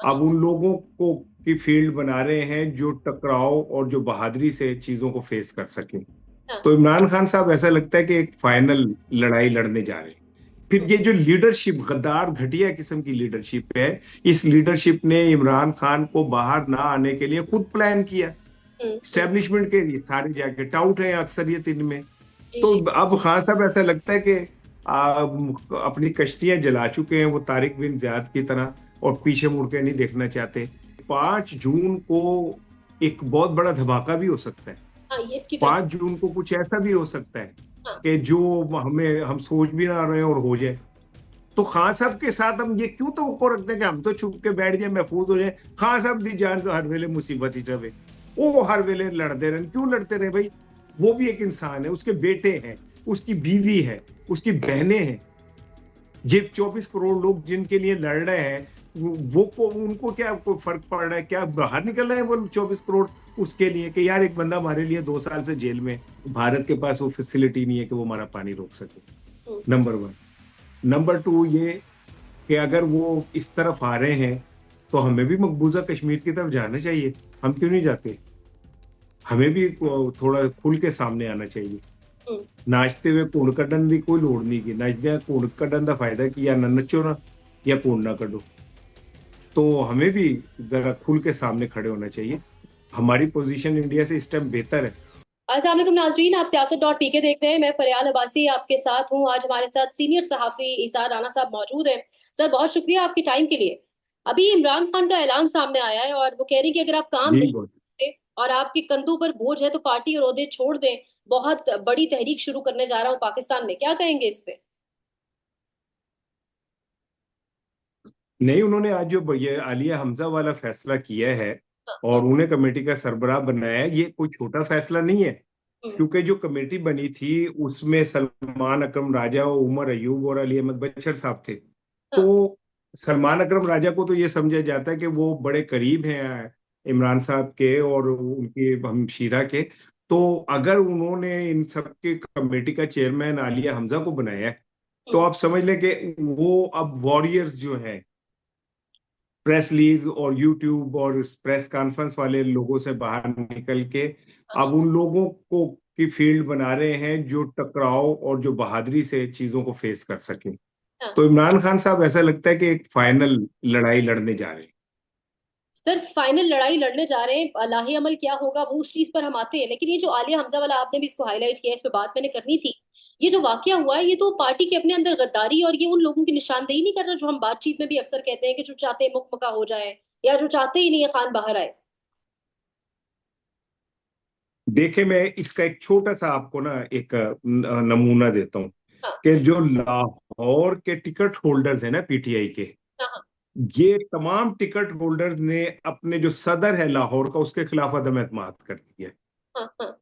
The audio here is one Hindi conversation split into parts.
अब उन लोगों को की फील्ड बना रहे हैं जो टकराव और जो बहादुरी से चीजों को फेस कर सकें। हाँ। तो इमरान खान साहब ऐसा लगता है कि एक फाइनल लड़ाई लड़ने जा रहे हैं। फिर ये जो लीडरशिप गद्दार घटिया किस्म की लीडरशिप है, इस लीडरशिप ने इमरान खान को बाहर ना आने के लिए खुद प्लान किया। हम्म। स्टैब्लिशमेंट के ये सारे जाके टाउट है अक्सरियत इनमें। जी तो जी। अब खान साहब ऐसा लगता है कि अपनी कश्तियां जला चुके हैं वो तारिक बिन ज़ियाद की तरह, और पीछे मुड़ के नहीं देखना चाहते। 5 जून को एक बहुत बड़ा धमाका भी हो सकता है। हाँ, ये इसकी तरफ। 5 जून को कुछ ऐसा भी हो सकता है हाँ। कि जो हम सोच भी ना रहे और हो जाए। तो खान साहब के साथ हम ये क्यों तो रखते हैं कि हम तो छुप के बैठ जाए, महफूज हो जाए। खान साहब दी जान तो हर वेले मुसीबत ही रहे, वो हर वेले लड़ते रहे। क्यों लड़ते रहे भाई? वो भी एक इंसान है, उसके बेटे हैं, उसकी बीवी है, उसकी बहनें हैं। ये 24 करोड़ लोग जिनके लिए लड़ रहे हैं, वो को उनको क्या कोई फर्क पड़ रहा है? क्या बाहर निकल रहे हैं वो 24 करोड़ उसके लिए कि यार एक बंदा हमारे लिए 2 साल से जेल में, भारत के पास वो फैसिलिटी नहीं है कि वो हमारा पानी रोक सके। Number one. नंबर टू ये कि अगर वो इस तरफ आ रहे हैं तो हमें भी मकबूजा कश्मीर की तरफ जाना चाहिए। हम क्यों नहीं जाते? हमें भी थोड़ा खुल के सामने आना चाहिए। हम्म। नाचते हुए कूड़ कड्डन की कोई लोड़ नहीं की, नचदे कूड़ कड्डन का फायदा की, या ना नचो ना या कूड़ ना कड्डो। तो हमें भी जरा खुल के सामने खड़े होना चाहिए। हमारी पोजीशन इंडिया से इस टाइम बेहतर है। अस्सलाम वालेकुम नाजरीन, आप सियासत.pk देख रहे हैं। मैं फरियाल अब्बासी आपके साथ हूँ। आज हमारे साथ सीनियर सहाफी इसाद राना साहब मौजूद हैं। सर, बहुत शुक्रिया आपके टाइम के लिए। अभी इमरान खान का ऐलान सामने आया है और वो कह रही हैं कि अगर आप काम जी नहीं बोल। करते और आपके कंधों पर बोझ है तो पार्टी और ओहदे छोड़ दें। बहुत बड़ी तहरीक शुरू करने जा रहा हूँ पाकिस्तान में, क्या कहेंगे इस पे? नहीं, उन्होंने आज जो ये आलिया हमजा वाला फैसला किया है हाँ हाँ। और उन्हें कमेटी का सरबराह बनाया है, ये कोई छोटा फैसला नहीं है। हम्म। क्योंकि जो कमेटी बनी थी उसमें सलमान अकरम राजा, उमर अयूब और अली अहमद बशर साहब थे। हाँ। तो सलमान अकरम राजा को तो ये समझा जाता है कि वो बड़े करीब हैं इमरान साहब के और उनकी हमशीरा के। तो अगर उन्होंने इन सबके कमेटी का चेयरमैन आलिया हमजा को बनाया है, तो हम्म। आप समझ लें कि वो अब वॉरियर्स जो हैं, प्रेस रिलीज और यूट्यूब और प्रेस कॉन्फ्रेंस वाले लोगों से बाहर निकल के हाँ अब उन लोगों को की फील्ड बना रहे हैं जो टकराव और जो बहादुरी से चीजों को फेस कर सकें। हाँ। तो इमरान खान साहब ऐसा लगता है कि एक फाइनल लड़ाई लड़ने जा रहे हैं। सर, फाइनल लड़ाई लड़ने जा रहे हैं, लाहे अमल क्या होगा वो उस चीज पर हम आते हैं, लेकिन ये जो आलिया हमजा वाला आपने भी इसको हाईलाइट किया, इस पे बात मैंने करनी थी। ये जो वाकया हुआ है ये तो पार्टी के अपने अंदर गद्दारी और ये उन लोगों की निशानदेही नहीं कर रहा जो हम बातचीत में भी अक्सर कहते हैं कि जो चाहते हैं मुकमका हो जाए या जो चाहते ही नहीं है खान बाहर आए। देखे, मैं इसका एक छोटा सा आपको ना एक नमूना देता हूँ हाँ कि जो लाहौर के टिकट होल्डर्स हैं ना पीटीआई के, हाँ हाँ। ये तमाम टिकट होल्डर ने अपने जो सदर है लाहौर का उसके खिलाफ अदम एतमाद कर दिया है। हाँ हाँ।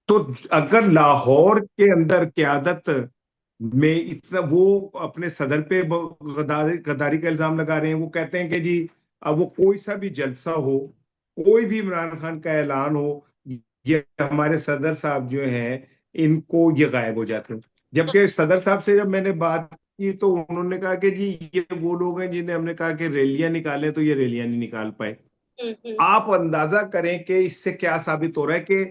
तो अगर लाहौर के अंदर क्यादत में इतना वो अपने सदर पे गद्दारी गद्दारी का इल्जाम लगा रहे हैं, वो कहते हैं कि जी अब वो कोई सा भी जलसा हो, कोई भी इमरान खान का ऐलान हो, ये हमारे सदर साहब जो हैं इनको ये गायब हो जाते हैं। जबकि सदर साहब से जब मैंने बात की तो उन्होंने कहा कि जी ये वो लोग हैं जिन्हें हमने कहा कि रैलियां निकालें तो ये रैलियां नहीं निकाल पाए। हम्म। आप अंदाजा करें कि इससे क्या साबित हो रहा है कि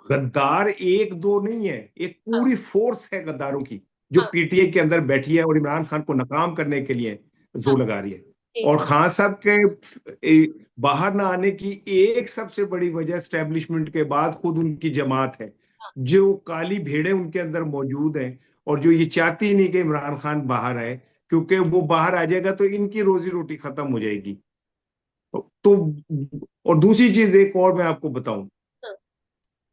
गद्दार एक दो नहीं है, एक हाँ पूरी फोर्स है गद्दारों की जो हाँ। पीटीआई के अंदर बैठी है और इमरान खान को नाकाम करने के लिए हाँ जोर लगा रही है। जी और जी। खान साहब के बाहर ना आने की एक सबसे बड़ी वजह स्टैब्लिशमेंट के बाद खुद उनकी जमात है, हाँ। जो काली भेड़ें उनके अंदर मौजूद हैं और जो ये चाहती नहीं कि इमरान खान बाहर आए, क्योंकि वो बाहर आ जाएगा तो इनकी रोजी रोटी खत्म हो जाएगी। तो और दूसरी चीज एक और मैं आपको बताऊं, हाँ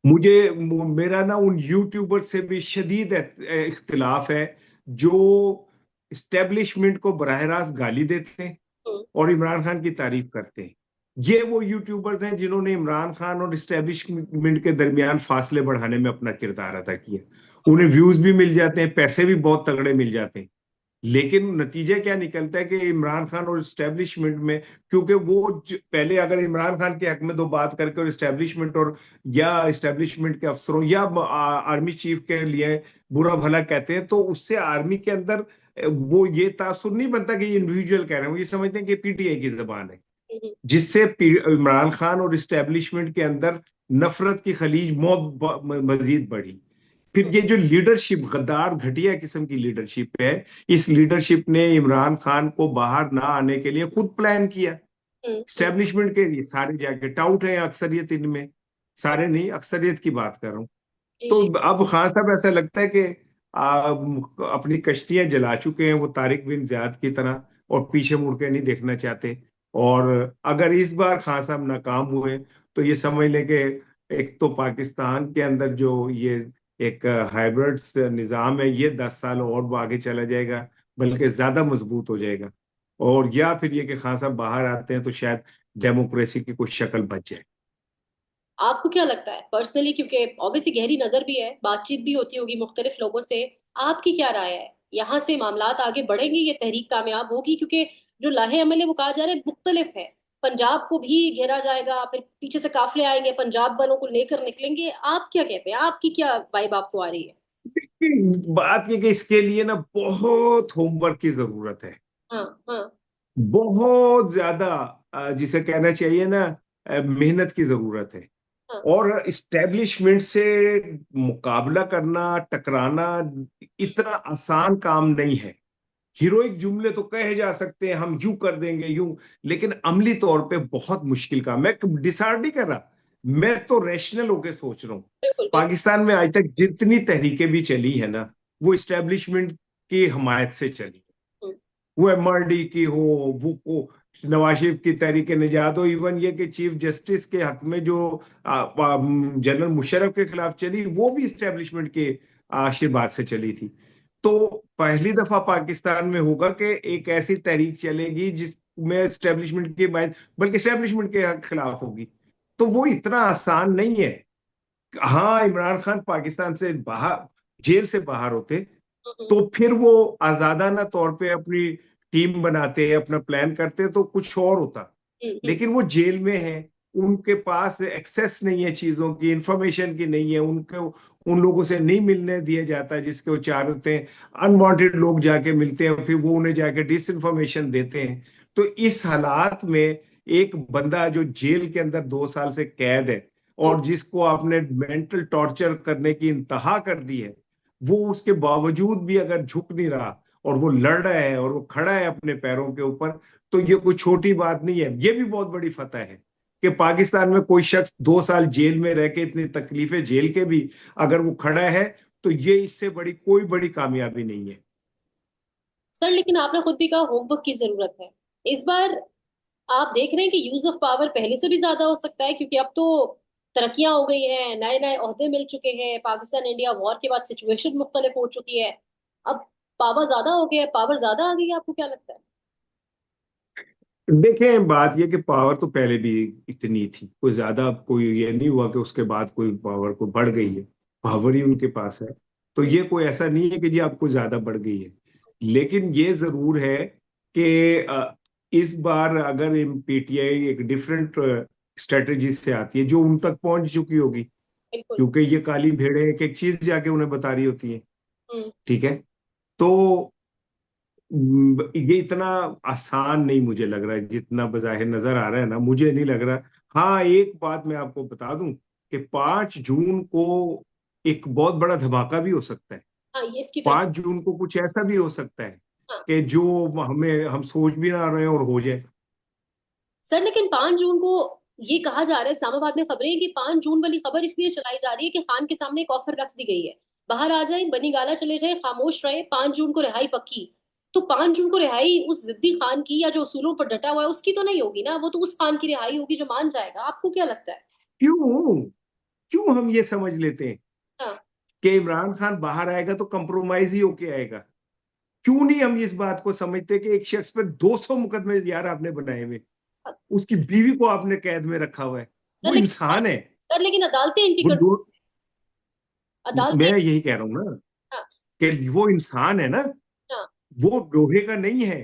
मुझे मेरा ना उन यूट्यूबर से भी शदीद इख्तिलाफ है जो इस्टेब्लिशमेंट को बराह रास्त गाली देते हैं हम्म। और इमरान खान की तारीफ करते हैं। ये वो यूट्यूबर्स हैं जिन्होंने इमरान खान और इस्टेब्लिशमेंट के दरमियान फासले बढ़ाने में अपना किरदार अदा किया। उन्हें व्यूज भी मिल जाते हैं, पैसे भी बहुत तगड़े मिल जाते हैं। लेकिन नतीजा क्या निकलता है कि इमरान खान और इस्टेब्लिशमेंट में, क्योंकि वो पहले अगर इमरान खान के हक में दो बात करके और इस्टेब्लिशमेंट और या इस्टेब्लिशमेंट के अफसरों या आर्मी चीफ के लिए बुरा भला कहते हैं तो उससे आर्मी के अंदर वो ये तासुर नहीं बनता कि ये इंडिविजुअल कह रहे हैं, वो ये समझते हैं कि पीटीआई की जबान है, हम्म, जिससे इमरान खान और इस्टेब्लिशमेंट के अंदर नफरत की खलीज मौत मजीद बढ़ी। फिर हम्म, ये जो लीडरशिप, गद्दार घटिया किस्म की लीडरशिप है, इस लीडरशिप ने इमरान खान को बाहर ना आने के लिए खुद प्लान किया। हम्म, स्टैब्लिशमेंट के ये सारे जाके टाउट है अक्सरियत इनमें, सारे नहीं अक्सरियत की बात कर रहा हूँ। जी तो जी। अब खान साहब ऐसा लगता है कि अपनी कश्तियां जला चुके हैं वो तारिक बिन ज़ियाद की तरह, और पीछे मुड़ के नहीं देखना चाहते। और अगर इस बार खान साहब नाकाम हुए तो ये समझ लें कि एक तो पाकिस्तान के अंदर जो ये एक हाइब्रिड निज़ाम है, ये 10 साल और आगे चला जाएगा, बल्कि ज्यादा मजबूत हो जाएगा। और या फिर ये कि खान साहब बाहर आते हैं तो शायद डेमोक्रेसी की कुछ शक्ल बच जाए। आपको क्या लगता है पर्सनली, क्योंकि ऑब्वियसली गहरी नजर भी है, बातचीत भी होती होगी मुख्तलिफ लोगों से, आपकी क्या राय है? यहाँ से मामलात आगे बढ़ेंगे, ये तहरीक कामयाब होगी? क्योंकि जो लाहे अमल है वो कहा जा रहा है मुख्तलिफ है, पंजाब को भी घेरा जाएगा, फिर पीछे से काफले आएंगे, पंजाब वालों को लेकर निकलेंगे। आप क्या कहते हैं, आपकी क्या वाइब आपको आ रही है? बात ये कि इसके लिए ना बहुत होमवर्क की जरूरत है, हाँ हाँ। बहुत ज्यादा जिसे कहना चाहिए ना मेहनत की जरूरत है। हाँ। और इस्टेब्लिशमेंट से मुकाबला करना, टकराना इतना आसान काम नहीं है। हीरोइक जुमले तो कहे जा सकते हैं, हम यूं कर देंगे यूं, लेकिन अमली तौर पे बहुत मुश्किल काम। मैं डिसाइड नहीं कर रहा, मैं तो रैशनल होके सोच रहा हूँ। बिल्कुल बिल्कुल। पाकिस्तान में आज तक जितनी तहरीकें भी चली है ना, वो इस्टेब्लिशमेंट की हमायत से चली। हम्म, वो एमआरडी की हो, वो को नवाज शरीफ की तहरीक निजात हो, इवन ये कि चीफ जस्टिस के हक में जो जनरल मुशर्रफ के खिलाफ चली, वो भी इस्टेब्लिशमेंट के आशीर्वाद से चली थी। तो पहली दफा पाकिस्तान में होगा कि एक ऐसी तहरीक चलेगी जिसमें इस्टेब्लिशमेंट की बात, बल्कि इस्टेब्लिशमेंट के खिलाफ होगी। तो वो इतना आसान नहीं है। हाँ, इमरान खान पाकिस्तान से बाहर, जेल से बाहर होते हम्म, तो फिर वो आजादाना तौर पे अपनी टीम बनाते, अपना प्लान करते तो कुछ और होता। हम्म, लेकिन वो जेल में है, उनके पास एक्सेस नहीं है, चीजों की, इंफॉर्मेशन की नहीं है उनको, उन लोगों से नहीं मिलने दिया जाता जिसके वो चाह होते हैं। अनवांटेड लोग जाके मिलते हैं, फिर वो उन्हें जाके डिस इन्फॉर्मेशन देते हैं। तो इस हालात में एक बंदा जो जेल के अंदर 2 साल से कैद है, हम्म, और जिसको आपने मेंटल टॉर्चर करने की इंतहा कर दी है, वो उसके बावजूद भी अगर झुक नहीं रहा और वो लड़ रहा है और वो खड़ा है अपने पैरों के ऊपर, तो ये कोई छोटी बात नहीं है। ये भी बहुत बड़ी फतह है कि पाकिस्तान में कोई शख्स 2 साल जेल में रह के, इतनी तकलीफें जेल के भी, अगर वो खड़ा है, तो ये इससे बड़ी कोई बड़ी कामयाबी नहीं है। सर लेकिन आपने खुद भी कहा होमवर्क की जरूरत है इस बार। आप देख रहे हैं कि यूज ऑफ पावर पहले से भी ज्यादा हो सकता है, क्योंकि अब तो तरक्कियां हो गई हैं, नए नए ओहदे मिल चुके हैं, पाकिस्तान इंडिया वॉर के बाद सिचुएशन मुख्तलिफ हो चुकी है। अब पावर ज्यादा हो गया है, पावर ज्यादा आ गई है, आपको क्या लगता है? देखें, बात यह कि पावर तो पहले भी इतनी थी, कोई ज्यादा कोई ये नहीं हुआ कि उसके बाद कोई पावर को बढ़ गई है। पावर ही उनके पास है, तो ये कोई ऐसा नहीं है कि जी आपको ज्यादा बढ़ गई है। लेकिन ये जरूर है कि इस बार अगर पीटीआई एक डिफरेंट स्ट्रेटजी से आती है जो उन तक पहुंच चुकी होगी, बिल्कुल। क्योंकि ये काली भेड़ें एक एक चीज जाके उन्हें बता रही होती हैं। हम्म। ठीक है। तो ये इतना आसान नहीं मुझे लग रहा है जितना बजाहिर नजर आ रहा है ना, मुझे नहीं लग रहा। हाँ, एक बात मैं आपको बता दूं कि 5 जून को एक बहुत बड़ा धमाका भी हो सकता है। हाँ, ये इसकी तरफ। 5 जून को कुछ ऐसा भी हो सकता है हाँ कि जो हम सोच भी ना रहे और हो जाए। सर, लेकिन 5 जून को ये कहा जा रहा है, इस्लामाबाद में खबरें हैं कि 5 जून वाली खबर इसलिए चलाई जा रही है कि खान के सामने एक ऑफर रख दी गई है, बाहर आ जाए, बनी गाला चले जाए, खामोश रहे, 5 जून को रिहाई पक्की। तो 5 जून को रिहाई उस जिद्दी खान की, या जो उसूलों पर डटा हुआ है उसकी तो नहीं होगी ना, वो तो उस खान की रिहाई होगी जो मान जाएगा। आपको क्या लगता है? क्यों? क्यों हम ये समझ लेते हैं हाँ। कि इमरान खान बाहर आएगा तो कंप्रोमाइज ही होके आएगा? क्यों नहीं हम इस बात को समझते कि एक शख्स पर 200 मुकदमे यार आपने बनाए हुए, उसकी बीवी को आपने कैद में रखा हुआ है, सर वो लेकिन इंसान है। सर लेकिन अदालतें इनकी वो कर, लो, मैं अदालतें। यही कह रहा हूं ना हाँ कि वो इंसान है ना, हाँ। वो लोहे का नहीं है।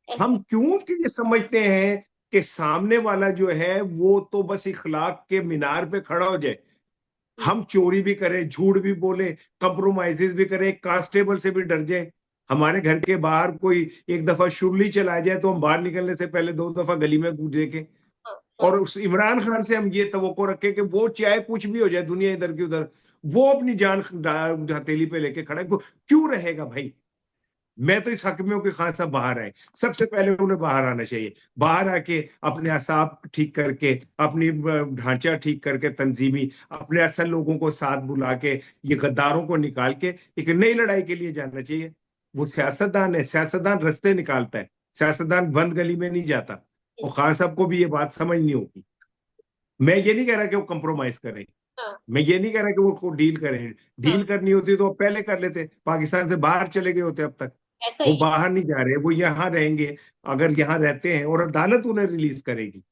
ऐसे। हम क्यों कि ये समझते हैं कि सामने वाला जो है वो तो बस इखलाक के मीनार पे खड़ा हो जाए, हम्म, हम चोरी भी करें, झूठ भी बोले, कंप्रोमाइजेस भी करें, कांस्टेबल से भी डर जाए, हमारे घर के बाहर कोई एक दफा शुरली चला जाए तो हम बाहर निकलने से पहले 2 दफा गली में देखें। हाँ हाँ। और उस इमरान खान से हम ये तवक्को रखें कि वो चाहे कुछ भी हो जाए, दुनिया इधर की उधर, वो अपनी जान हथेली पे लेके खड़ा है। क्यों रहेगा भाई? मैं तो इस हक में हूं कि खान साहब बाहर आए। सबसे पहले उन्हें बाहर आना चाहिए, बाहर आके अपने असाब ठीक करके, अपनी ढांचा ठीक करके, तंजीमी अपने असल लोगों को साथ बुला के, ये गद्दारों को निकाल के एक नई लड़ाई के लिए जाना चाहिए। वो सियासतदान है, सियासतदान रास्ते निकालता है, सियासतदान बंद गली में नहीं जाता। और खान साहब को भी ये बात समझनी होगी। मैं ये नहीं कह रहा कि वो कंप्रोमाइज करें, हाँ, मैं ये नहीं कह रहा कि वो डील करें। हाँ, डील करनी होती तो वो पहले कर लेते, पाकिस्तान से बाहर चले गए होते अब तक। ऐसा वो ही है। बाहर नहीं जा रहे, वो यहाँ रहेंगे। अगर यहाँ रहते हैं और अदालत उन्हें रिलीज करेगी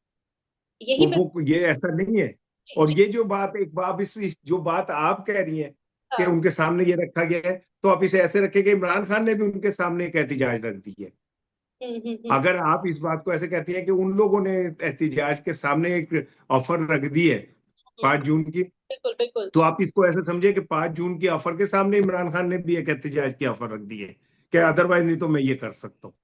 यही तो मैं। वो, ये ऐसा नहीं है। जी और जी। ये जो बात, एक बात जो बात आप कह रही हैं कि हाँ। उनके सामने ये रखा गया है, तो आप इसे ऐसे रखें कि इमरान खान ने भी उनके सामने एक एहतिजाज रख दी है। हम्म। अगर आप इस बात को ऐसे कहती हैं कि उन लोगों ने एहतिजाज के सामने एक ऑफर रख दी है हम्म, 5 जून की, बिल्कुल बिल्कुल। तो आप इसको ऐसे समझे कि 5 जून की ऑफर के सामने इमरान खान ने भी एक एहतिजाज की ऑफर रख दी है कि अदरवाइज नहीं तो मैं ये कर सकता हूँ।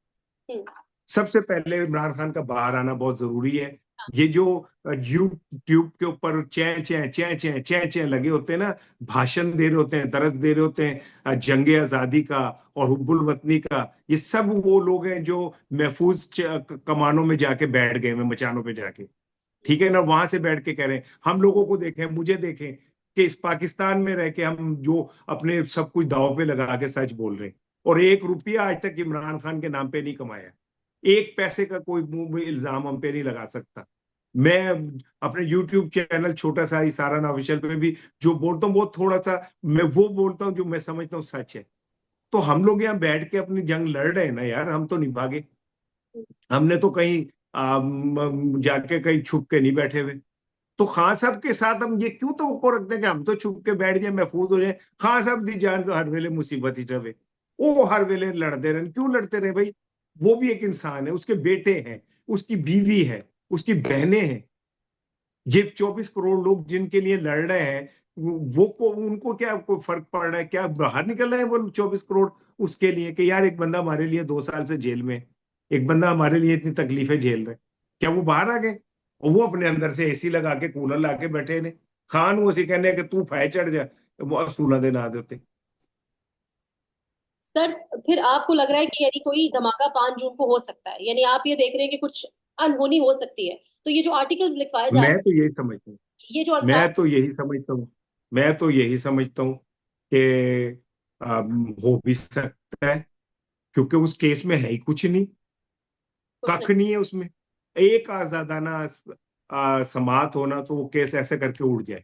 हम्म। सबसे पहले इमरान खान का बाहर आना बहुत जरूरी है। ये जो यूट्यूब के ऊपर चै चै चै चै चै चै लगे होते हैं ना, भाषण दे रहे होते हैं, दर्द दे रहे होते हैं जंगे आजादी का और हुब्बुल वतनी का, ये सब वो लोग हैं जो महफूज कमानों में जाके बैठ गए हैं, मचानों पे जाके, ठीक है ना, वहां से बैठ के कह रहे हैं हम लोगों को देखें, मुझे देखें कि इस पाकिस्तान में रह के हम जो अपने सब कुछ दांव पे लगा के सच बोल रहे हैं। और 1 रुपया आज तक इमरान खान के नाम पे नहीं कमाया, एक पैसे का कोई मुंह में इल्जाम हम पे नहीं लगा सकता। मैं अपने यूट्यूब चैनल छोटा सा इसारा ऑफिशियल पे भी जो बोलता हूँ, वो थोड़ा सा मैं वो बोलता हूँ जो मैं समझता हूँ सच है। तो हम लोग यहाँ बैठ के अपनी जंग लड़ रहे हैं ना यार, हम तो नहीं भागे। हमने तो कहीं जाके कहीं छुप के नहीं बैठे हुए। तो खान साहब के साथ हम ये क्यों तो रखते हैं कि हम तो छुप के बैठ जाए, महफूज हो जाए। खान साहब दी जान तो हर वेले मुसीबत ही रहे, वो हर वेले लड़ते रहे, क्यों लड़ते रहे भाई? वो भी एक इंसान है, उसके बेटे हैं, उसकी बीवी है, उसकी बहनें हैं। ये 24 करोड़ लोग जिनके लिए लड़ रहे हैं, वो को उनको क्या कोई फर्क पड़ रहा है? क्या बाहर निकल रहे हैं वो 24 करोड़ उसके लिए कि यार एक बंदा हमारे लिए 2 साल से जेल में, एक बंदा हमारे लिए इतनी तकलीफें झेल रहा है, क्या वो बाहर आ गए? और वो अपने अंदर से एसी लगा के कूलर ला के बैठे ने। खान वो सी कहने कि तू फाय चढ़ जा, वो असूला दे ना देते। सर, फिर आपको लग रहा है कि यानी कोई धमाका 5 जून को हो सकता है, यानी आप ये देख रहे हैं कि कुछ अनहोनी हो सकती है? तो ये जो आर्टिकल्स लिखवाए जा मैं रहे तो यही समझता हूँ, हैं, ये जो अंसार। मैं तो यही समझता हूँ, मैं तो यही समझता हूँ कि हो भी सकता है, क्योंकि उस केस में है ही कुछ नहीं, कुछ नहीं। कख नहीं है उसमें। एक आजादाना समात होना तो वो केस ऐसे करके उड़ जाए,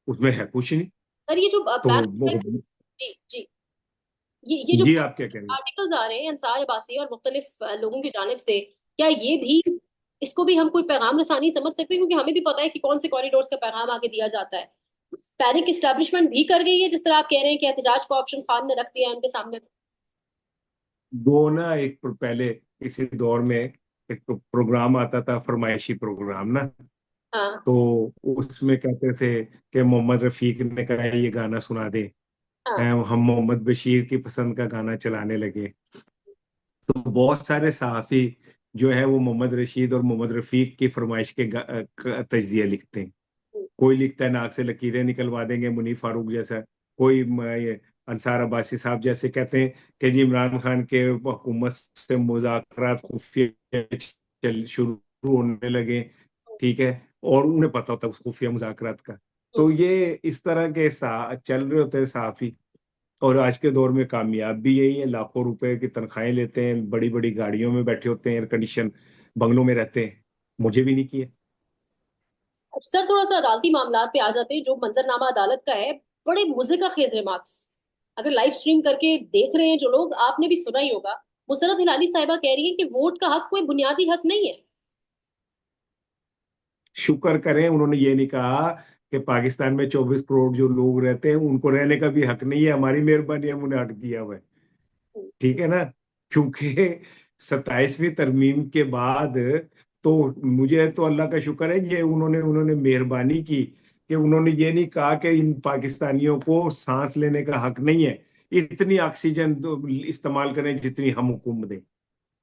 उसमें है कुछ नहीं। सर, ये जो तो बैंक। जी जी। ये जो ये आप क्या कह रहे हैं? आर्टिकल्स आ रहे हैं अंसार अब्बासी और मुख्तलिफ लोगों की जानिब से, क्या ये भी, इसको भी हम कोई पैगाम रसानी समझ सकते हैं? क्योंकि हमें भी पता है कि कौन से कॉरिडोर्स का पैगाम आगे दिया जाता है। पैनिक इस्टेब्लिशमेंट भी कर गई है, जिस तरह आप कह रहे हैं कि एहतजाज का ऑप्शन खान ने रख दिया है उनके सामने। दो ना, एक पहले किसी दौर में एक प्रोग्राम आता था, फरमाइशी प्रोग्राम ना, हाँ तो उसमें कहते थे कि मोहम्मद रफीक ने कहा ये गाना सुना दे, हाँ। हम मोहम्मद बशीर की पसंद का गाना चलाने लगे। तो बहुत सारे सहाफी जो है वो मोहम्मद रशीद और मोहम्मद रफीक की फरमाइश के तजिया लिखते हैं। कोई लिखता है नाक से लकीरें निकलवा देंगे मुनीफ फारूक जैसा, कोई ये अंसार अब्बासी साहब जैसे कहते हैं कि जी इमरान खान के हुकूमत से मुज़ाकरात खुफिया शुरू होने लगे, ठीक है, और उन्हें पता होता है उस खुफिया मुज़ाकरात का। तो ये इस तरह के चल रहे होते हैं सहाफी। और आज के दौर में कामयाब भी यही है, लाखों रुपए की तनख्वाहें लेते हैं, बड़ी बड़ी गाड़ियों में बैठे होते हैं, एयर कंडीशन बंगलों में रहते हैं। मुझे भी नहीं किए। अब सर, थोड़ा सा अदालती मामलात पे आ जाते हैं। जो मंजरनामा अदालत का है, बड़े मुज़िका खेज रिमार्क्स अगर लाइव स्ट्रीम करके देख रहे हैं जो लोग, आपने भी सुना ही होगा। मुसरत हिलाली साहिबा कह रही है कि वोट का हक कोई बुनियादी हक नहीं है। शुक्र करें उन्होंने ये नहीं कहा कि पाकिस्तान में 24 करोड़ जो लोग रहते हैं उनको रहने का भी हक नहीं है, हमारी मेहरबानी हम उन्हें हक दिया हुआ है, ठीक है ना। क्योंकि 27वीं तरमीम के बाद तो मुझे तो अल्लाह का शुक्र है ये उन्होंने उन्होंने मेहरबानी की कि उन्होंने ये नहीं कहा कि इन पाकिस्तानियों को सांस लेने का हक नहीं है। इतनी ऑक्सीजन इस्तेमाल करें जितनी हम हुक्म दें,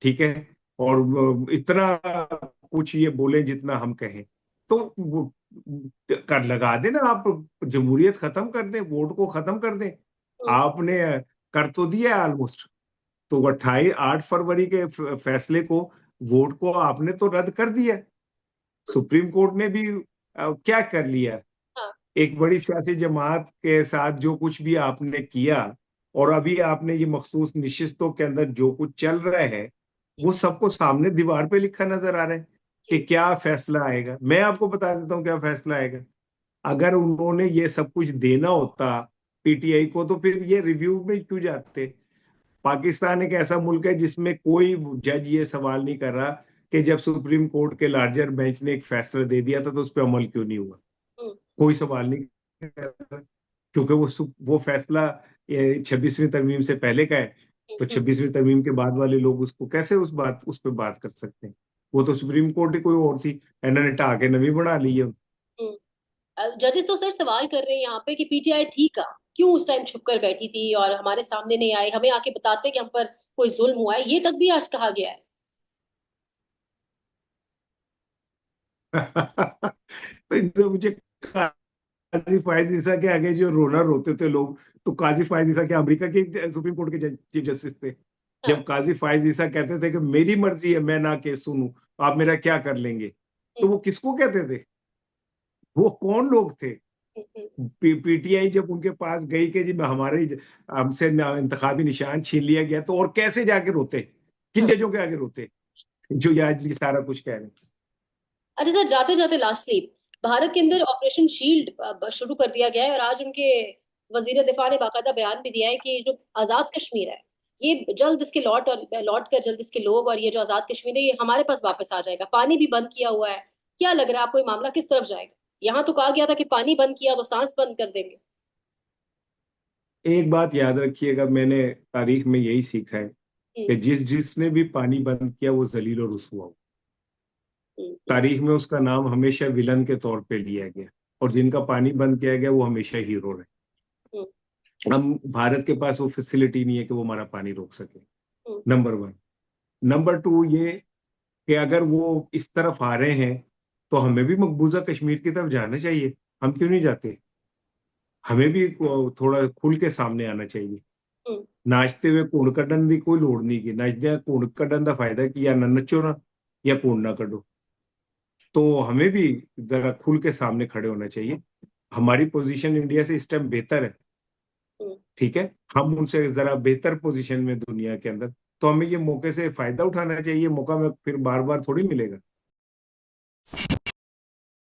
ठीक है, और इतना कुछ ये बोले जितना हम कहें, तो कर लगा देना आप, जमहूरियत खत्म कर दें, वोट को खत्म कर दें। आपने कर तो दिया ऑलमोस्ट। तो 8 फरवरी के फैसले को, वोट को आपने तो रद्द कर दिया। सुप्रीम कोर्ट ने भी क्या कर लिया, हाँ। एक बड़ी सियासी जमात के साथ जो कुछ भी आपने किया, और अभी आपने ये मखसूस नशिस्तों के अंदर जो कुछ चल रहा है, वो सबको सामने दीवार पे लिखा नजर आ रहा है कि क्या फैसला आएगा। मैं आपको बता देता हूँ क्या फैसला आएगा। अगर उन्होंने ये सब कुछ देना होता पीटीआई को, तो फिर ये रिव्यू में क्यों जाते। पाकिस्तान एक ऐसा मुल्क है जिसमें कोई जज ये सवाल नहीं कर रहा कि जब सुप्रीम कोर्ट के लार्जर बेंच ने एक फैसला दे दिया था तो उस पर अमल क्यों नहीं हुआ। कोई सवाल नहीं कर रहा, क्योंकि वो फैसला 26वीं तरमीम से पहले का है। तो 26वीं तरमीम के बाद वाले लोग उसको कैसे उस पर बात कर सकते हैं। वो तो सुप्रीम कोर्ट ही कोई और थी, इन्होंने ढा के नवी बना ली है। जजेस तो सर सवाल कर रहे हैं यहाँ पे कि पीटीआई थी कहाँ, क्यों उस टाइम छुप कर बैठी थी और हमारे सामने नहीं आए, हमें आके बताते कि हम पर कोई जुल्म हुआ है, ये तक भी आज कहा गया है। तो मुझे काजी फायज ईसा के आगे जो रोना रोते थे लोग, तो काजी फायज ईसा के अमेरिका के सुप्रीम कोर्ट के चीफ जस्टिस थे। हाँ। जब काजी फायज ईसा कहते थे कि मेरी मर्जी है, मैं ना केस सुनूं, आप मेरा क्या कर लेंगे, तो वो किसको कहते थे, वो कौन लोग थे। पीटीआई जब उनके पास गई कि जी हमारे हमसे इंतखाबी निशान छीन लिया गया, तो और कैसे जाके रोते, किन हाँ। जजों के आगे रोते, जो आज ये सारा कुछ कह रहे हैं। अच्छा सर, जाते जाते लास्टली, भारत के अंदर ऑपरेशन शील्ड शुरू कर दिया गया है और आज उनके वजीर दिफा ने बाकायदा बयान भी दिया है कि जो आजाद कश्मीर है, ये जल्द इसके लौट कर जल्द इसके लोग और ये जो आजाद कश्मीर है ये हमारे पास वापस आ जाएगा। पानी भी बंद किया हुआ है। क्या लग रहा है आपको, ये मामला किस तरफ जाएगा? यहाँ तो कहा गया था कि पानी बंद किया तो सांस बंद कर देंगे। एक बात याद रखिएगा, मैंने तारीख में यही सीखा है हम्म। कि जिसने भी पानी बंद किया वो जलील और रुसवा हो। हम्म। तारीख में उसका नाम हमेशा विलन के तौर पे लिया गया, और जिनका पानी बंद किया गया वो हमेशा हीरो रहे। हम्म। हम भारत के पास वो फैसिलिटी नहीं है कि वो हमारा पानी रोक सके, हम्म। Number one. नंबर टू ये कि अगर वो इस तरफ आ रहे हैं तो हमें भी मकबूजा कश्मीर की तरफ जाना चाहिए। हम क्यों नहीं जाते, हमें भी थोड़ा खुल के सामने आना चाहिए। हम्म। नाचते हुए कूड़ कड्डन की कोई लोड़ नहीं की, नाचदे कूड़ कड्डन का फायदा की, या ना नचो ना, या कूड़ ना कड्डो। तो हमें भी जरा खुल के सामने खड़े होना चाहिए। हमारी पोजीशन इंडिया से इस टाइम बेहतर है, हम्म। ठीक है, हम उनसे जरा बेहतर पोजीशन में दुनिया के अंदर, तो हमें ये मौके से फायदा उठाना चाहिए। मौका में फिर बार बार थोड़ी मिलेगा।